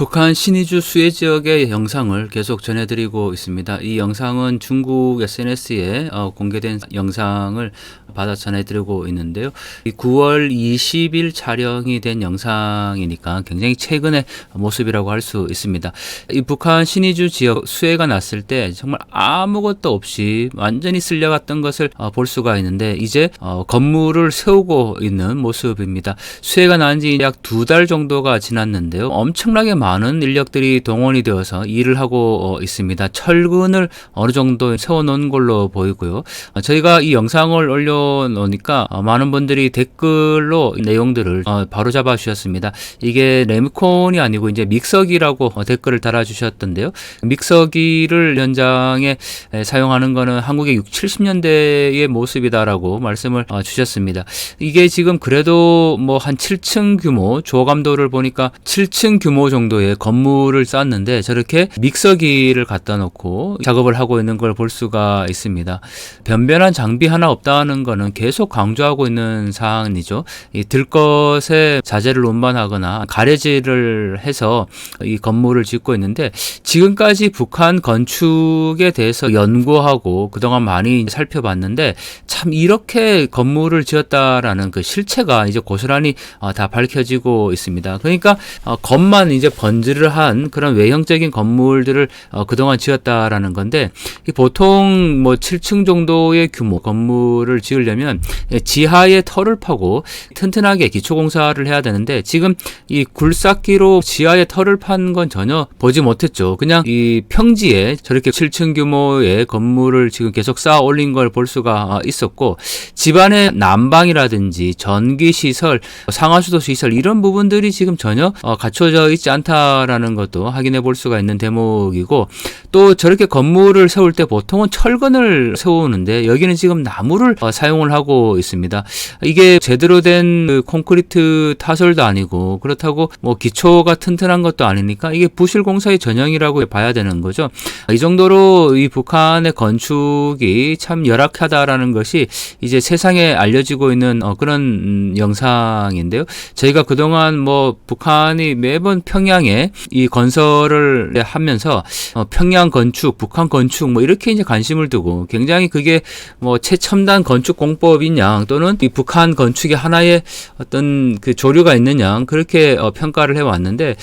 북한 신의주 수해 지역의 영상을 계속 전해드리고 있습니다. 이 영상은 중국 SNS에 공개된 영상을 받아 전해드리고 있는데요. 이 9월 20일 촬영이 된 영상이니까 굉장히 최근의 모습이라고 할 수 있습니다. 이 북한 신의주 지역 수해가 났을 때 정말 아무것도 없이 완전히 쓸려갔던 것을 볼 수가 있는데 이제 건물을 세우고 있는 모습입니다. 수해가 난 지 약 2달 정도가 지났는데요. 엄청나게 많은 인력들이 동원이 되어서 일을 하고 있습니다. 철근을 어느 정도 세워놓은 걸로 보이고요. 저희가 이 영상을 올려놓으니까 많은 분들이 댓글로 내용들을 바로 잡아 주셨습니다. 이게 레미콘이 아니고 이제 믹서기라고 댓글을 달아주셨던데요. 믹서기를 현장에 사용하는 거는 한국의 60, 70년대의 모습이다라고 말씀을 주셨습니다. 이게 지금 그래도 뭐 한 7층 규모, 주호감도를 보니까 7층 규모 정도의 건물을 쌓았는데 저렇게 믹서기를 갖다 놓고 작업을 하고 있는 걸 볼 수가 있습니다. 변변한 장비 하나 없다는 거는 계속 강조하고 있는 사안이죠. 이 들것에 자재를 운반하거나 가래질을 해서 이 건물을 짓고 있는데 지금까지 북한 건축에 대해서 연구하고 그동안 많이 살펴봤는데 참 이렇게 건물을 지었다라는 그 실체가 이제 고스란히 다 밝혀지고 있습니다. 그러니까 겉만 이제 번지를 한 그런 외형적인 건물들을 그동안 지었다라는 건데 보통 뭐 7층 정도의 규모 건물을 지으려면 지하에 털을 파고 튼튼하게 기초공사를 해야 되는데 지금 이 굴삭기로 지하에 털을 판 건 전혀 보지 못했죠. 그냥 이 평지에 저렇게 7층 규모의 건물을 지금 계속 쌓아 올린 걸 볼 수가 있었고 집안의 난방이라든지 전기시설, 상하수도 시설 이런 부분들이 지금 전혀 갖춰져 있지 않다라는 것도 확인해 볼 수가 있는 대목이고 또 저렇게 건물을 세울 때 보통은 철근을 세우는데 여기는 지금 나무를 사용을 하고 있습니다. 이게 제대로 된 그 콘크리트 타설도 아니고 그렇다고 뭐 기초가 튼튼한 것도 아니니까 이게 부실공사의 전형이라고 봐야 되는 거죠. 이 정도로 이 북한의 건축이 참 열악하다라는 것이 이제 세상에 알려지고 있는 그런 영상인데요. 저희가 그동안 뭐 북한이 매번 평양에 이 건설을 하면서 평양 건축, 북한 건축 뭐 이렇게 이제 관심을 두고 굉장히 그게 뭐 최첨단 건축 공법이냐 또는 이 북한 건축의 하나의 어떤 그 조류가 있느냐 그렇게 평가를 해왔는데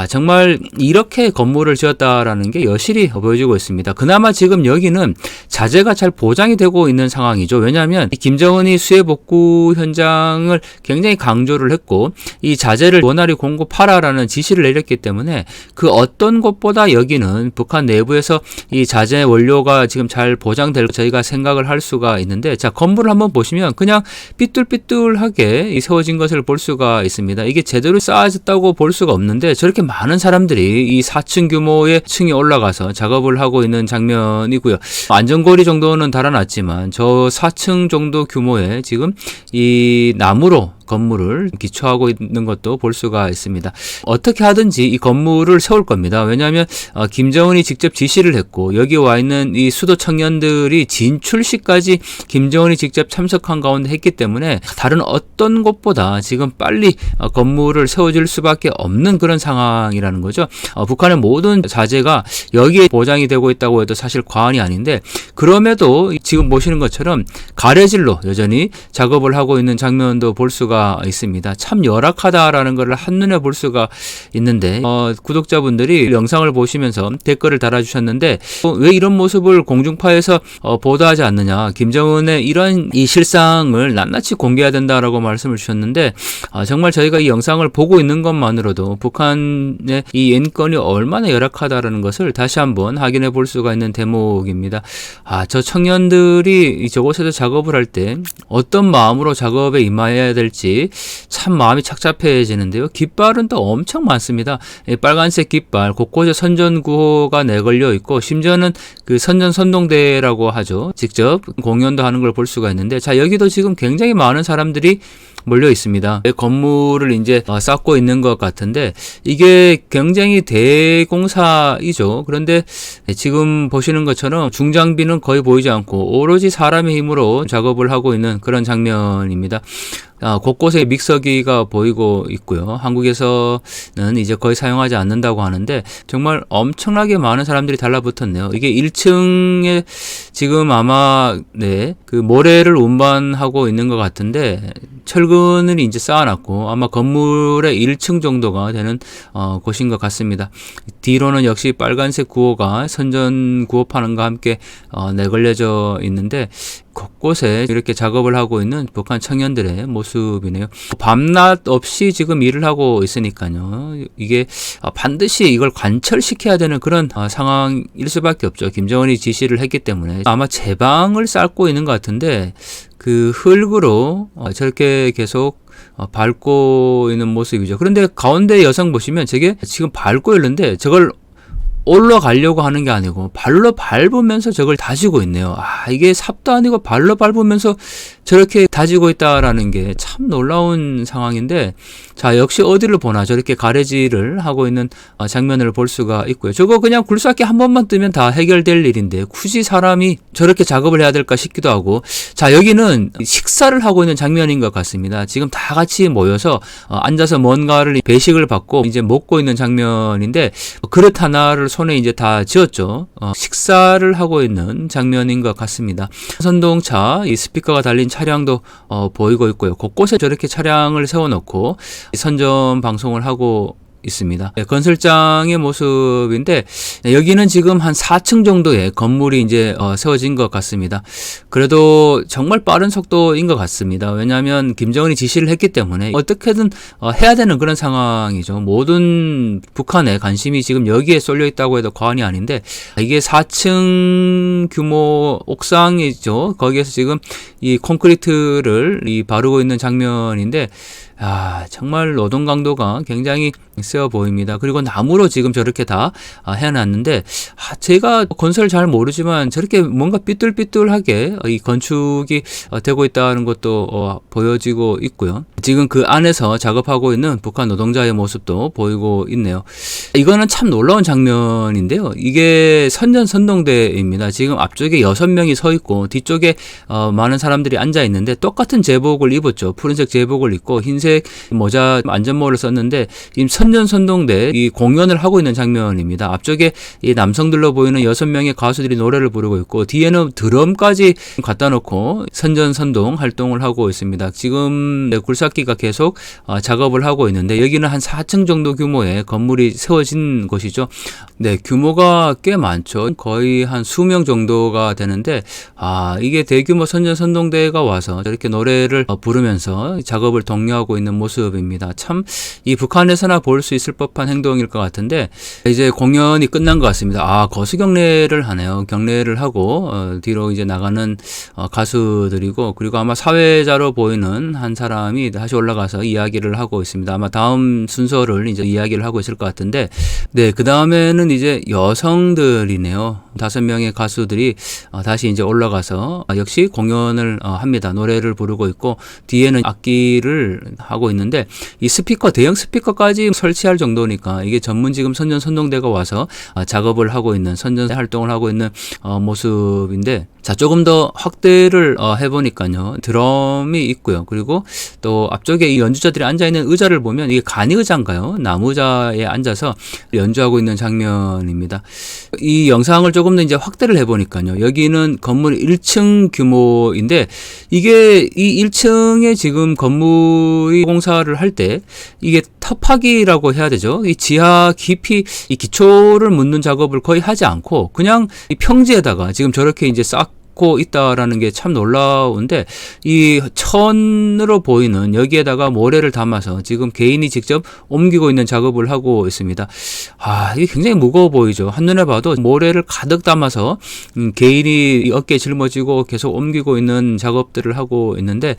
정말 이렇게 건물을 지었다라는 게 여실히 보여지고 있습니다. 그나마 지금 여기는 자재가 잘 보장이 되고 있는 상황이죠. 왜냐하면 김정은이 수해 복구 현장을 굉장히 강조를 했고 이 자재를 원활히 공급하라라는 지시를 내렸기 때문에 그 어떤 곳보다 여기는 북한 내부에서 이 자재 원료가 지금 잘 보장될 저희가 생각을 할 수가 있는데 자 건물을 한번 보시면 그냥 삐뚤삐뚤하게 세워진 것을 볼 수가 있습니다. 이게 제대로 쌓아졌다고 볼 수가 없는데 저렇게 많은 사람들이 이 4층 규모의 층에 올라가서 작업을 하고 있는 장면이고요. 안전고리 정도는 달아놨지만 저 4층 정도 규모의 지금 이 나무로 건물을 기초하고 있는 것도 볼 수가 있습니다. 어떻게 하든지 이 건물을 세울 겁니다. 왜냐하면 김정은이 직접 지시를 했고 여기 와 있는 이 수도 청년들이 진출 시까지 김정은이 직접 참석한 가운데 했기 때문에 다른 어떤 곳보다 지금 빨리 건물을 세워질 수밖에 없는 그런 상황이라는 거죠. 북한의 모든 자재가 여기에 보장이 되고 있다고 해도 사실 과언이 아닌데 그럼에도 지금 보시는 것처럼 가래질로 여전히 작업을 하고 있는 장면도 볼 수가 있습니다. 참 열악하다라는 것을 한눈에 볼 수가 있는데 구독자분들이 영상을 보시면서 댓글을 달아주셨는데 왜 이런 모습을 공중파에서 보도하지 않느냐 김정은의 이런 이 실상을 낱낱이 공개해야 된다라고 말씀을 주셨는데 정말 저희가 이 영상을 보고 있는 것만으로도 북한의 이 인권이 얼마나 열악하다라는 것을 다시 한번 확인해 볼 수가 있는 대목입니다. 저 청년들이 저곳에서 작업을 할 때 어떤 마음으로 작업에 임해야 될지 참 마음이 착잡해지는데요. 깃발은 또 엄청 많습니다. 빨간색 깃발 곳곳에 선전구호가 내걸려 있고 심지어는 그 선전선동대라고 하죠. 직접 공연도 하는 걸 볼 수가 있는데 자 여기도 지금 굉장히 많은 사람들이 몰려 있습니다. 건물을 이제 쌓고 있는 것 같은데 이게 굉장히 대공사이죠. 그런데 지금 보시는 것처럼 중장비는 거의 보이지 않고 오로지 사람의 힘으로 작업을 하고 있는 그런 장면입니다. 곳곳에 믹서기가 보이고 있고요. 한국에서는 이제 거의 사용하지 않는다고 하는데 정말 엄청나게 많은 사람들이 달라붙었네요. 이게 1층에 지금 아마 그 모래를 운반하고 있는 것 같은데 철근을 이제 쌓아놨고 아마 건물의 1층 정도가 되는 곳인 것 같습니다. 뒤로는 역시 빨간색 구호가 선전 구호판과 함께 내걸려져 있는데 곳곳에 이렇게 작업을 하고 있는 북한 청년들의 모습이네요. 밤낮 없이 지금 일을 하고 있으니까요. 이게 반드시 이걸 관철시켜야 되는 그런 상황일 수밖에 없죠. 김정은이 지시를 했기 때문에 아마 제방을 쌓고 있는 것 같은데 그 흙으로 저렇게 계속 밟고 있는 모습이죠. 그런데 가운데 여성 보시면 저게 지금 밟고 있는데 저걸 올라가려고 하는 게 아니고 발로 밟으면서 저걸 다지고 있네요. 이게 삽도 아니고 발로 밟으면서 저렇게 다지고 있다라는 게 참 놀라운 상황인데 자 역시 어디를 보나 저렇게 가래질을 하고 있는 장면을 볼 수가 있고요. 저거 그냥 굴삭기 한 번만 뜨면 다 해결될 일인데 굳이 사람이 저렇게 작업을 해야 될까 싶기도 하고 자 여기는 식사를 하고 있는 장면인 것 같습니다. 지금 다 같이 모여서 앉아서 뭔가를 배식을 받고 이제 먹고 있는 장면인데 그릇 하나를 손에 이제 다 쥐었죠. 식사를 하고 있는 장면인 것 같습니다. 선동차 이 스피커가 달린 차량도 보이고 있고요. 곳곳에 저렇게 차량을 세워놓고 선전 방송을 하고 있습니다. 건설장의 모습인데 여기는 지금 한 4층 정도의 건물이 이제 세워진 것 같습니다. 그래도 정말 빠른 속도인 것 같습니다. 왜냐하면 김정은이 지시를 했기 때문에 어떻게든 해야 되는 그런 상황이죠. 모든 북한의 관심이 지금 여기에 쏠려 있다고 해도 과언이 아닌데 이게 4층 규모 옥상이죠. 거기에서 지금 이 콘크리트를 바르고 있는 장면인데 정말 노동 강도가 굉장히 세어 보입니다. 그리고 나무로 지금 저렇게 다 해놨는데 제가 건설 잘 모르지만 저렇게 뭔가 삐뚤삐뚤하게 이 건축이 되고 있다는 것도 보여지고 있고요. 지금 그 안에서 작업하고 있는 북한 노동자의 모습도 보이고 있네요. 이거는 참 놀라운 장면인데요. 이게 선전선동대입니다. 지금 앞쪽에 6명이 서 있고 뒤쪽에 많은 사람들이 앉아 있는데 똑같은 제복을 입었죠. 푸른색 제복을 입고 흰색 모자 안전모를 썼는데 지금 선전선동대 이 공연을 하고 있는 장면입니다. 앞쪽에 이 남성들로 보이는 6명의 가수들이 노래를 부르고 있고 뒤에는 드럼까지 갖다 놓고 선전선동 활동을 하고 있습니다. 지금 굴삭기가 계속 작업을 하고 있는데 여기는 한 4층 정도 규모의 건물이 세워진 곳이죠. 네, 규모가 꽤 많죠. 거의 한 수명 정도가 되는데 이게 대규모 선전선동대가 와서 저렇게 노래를 부르면서 작업을 독려하고 있는 모습입니다. 참 이 북한에서나 볼 수 있을 법한 행동일 것 같은데 이제 공연이 끝난 것 같습니다. 거수 경례를 하네요. 경례를 하고 뒤로 이제 나가는 가수들이고 그리고 아마 사회자로 보이는 한 사람이 다시 올라가서 이야기를 하고 있습니다. 아마 다음 순서를 이제 이야기를 하고 있을 것 같은데 네, 그 다음에는 이제 여성들이네요. 5명의 가수들이 다시 이제 올라가서 역시 공연을 합니다. 노래를 부르고 있고 뒤에는 악기를 하고 있는데 이 스피커 대형 스피커까지 설치할 정도니까 이게 전문 지금 선전선동대가 와서 작업을 하고 있는 선전 활동을 하고 있는 모습인데 자 조금 더 확대를 해보니까요 드럼이 있고요. 그리고 또 앞쪽에 이 연주자들이 앉아있는 의자를 보면 이게 간이 의자인가요? 나무 의자에 앉아서 연주하고 있는 장면입니다. 이 영상을 조금 더 이제 확대를 해보니까요 여기는 건물 1층 규모인데 이게 이 1층에 지금 건물이 공사를 할 때 이게 터파기라고 해야 되죠. 이 지하 깊이 이 기초를 묻는 작업을 거의 하지 않고 그냥 이 평지에다가 지금 저렇게 이제 쌓고 있다라는 게 참 놀라운데 이 천으로 보이는 여기에다가 모래를 담아서 지금 개인이 직접 옮기고 있는 작업을 하고 있습니다. 이게 굉장히 무거워 보이죠. 한눈에 봐도 모래를 가득 담아서 개인이 어깨에 짊어지고 계속 옮기고 있는 작업들을 하고 있는데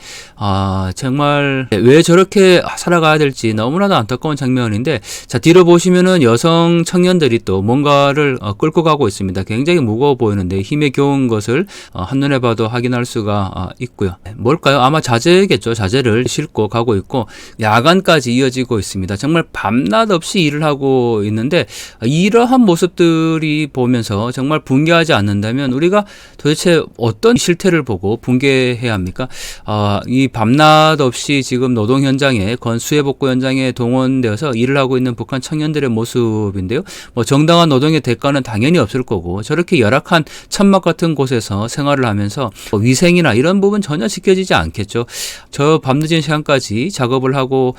정말 왜 저렇게 살아가야 될지 너무나도 안타까운 장면인데 자 뒤로 보시면은 여성 청년들이 또 뭔가를 끌고 가고 있습니다. 굉장히 무거워 보이는데 힘에 겨운 것을 한눈에 봐도 확인할 수가 있고요. 뭘까요? 아마 자재겠죠. 자재를 싣고 가고 있고 야간까지 이어지고 있습니다. 정말 밤낮 없이 일을 하고 있는데 이러한 모습들이 보면서 정말 붕괴하지 않는다면 우리가 도대체 어떤 실태를 보고 붕괴해야 합니까? 이 밤낮 없이 지금 노동 현장에 건수해 복구 현장에 동원되어서 일을 하고 있는 북한 청년들의 모습인데요. 뭐 정당한 노동의 대가는 당연히 없을 거고 저렇게 열악한 천막 같은 곳에서 생활을 하면서 위생이나 이런 부분 전혀 지켜지지 않겠죠. 저 밤늦은 시간까지 작업을 하고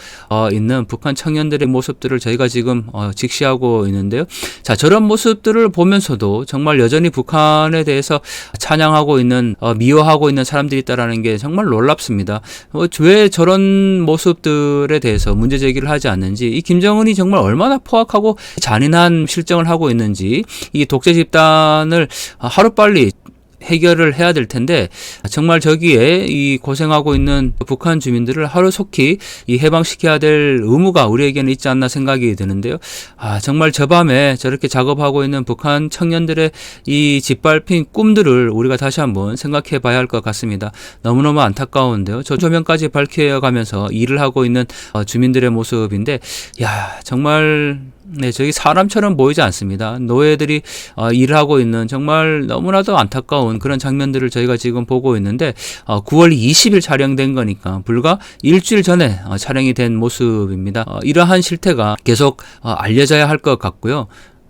있는 북한 청년들의 모습들을 저희가 지금 직시하고 있는데요. 자, 저런 모습들을 보면서도 정말 여전히 북한에 대해서 찬양하고 있는 미워하고 있는 사람들이 있다라는 게 정말 놀랍습니다. 왜 저런 모습들에 대해서 문제 제기를 하지 않는지, 이 김정은이 정말 얼마나 포악하고 잔인한 실정을 하고 있는지 이 독재 집단을 하루빨리 해결을 해야 될 텐데 정말 저기에 이 고생하고 있는 북한 주민들을 하루속히 이 해방시켜야 될 의무가 우리에게는 있지 않나 생각이 드는데요. 정말 저 밤에 저렇게 작업하고 있는 북한 청년들의 이 짓밟힌 꿈들을 우리가 다시 한번 생각해 봐야 할 것 같습니다. 너무너무 안타까운데요. 저 조명까지 밝혀가면서 일을 하고 있는 주민들의 모습인데 정말 저기 사람처럼 보이지 않습니다. 노예들이 일을 하고 있는 정말 너무나도 안타까운 그런 장면들을 저희가 지금 보고 있는데 9월 20일 촬영된 거니까 불과 일주일 전에 촬영이 된 모습입니다. 이러한 실태가 계속 알려져야 할 것 같고요.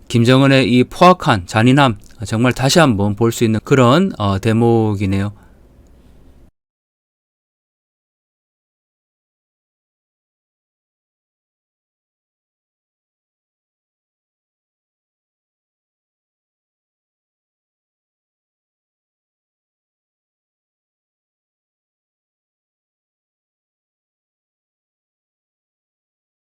김정은의 이 포악한 잔인함 정말 다시 한번 볼 수 있는 그런 대목이네요.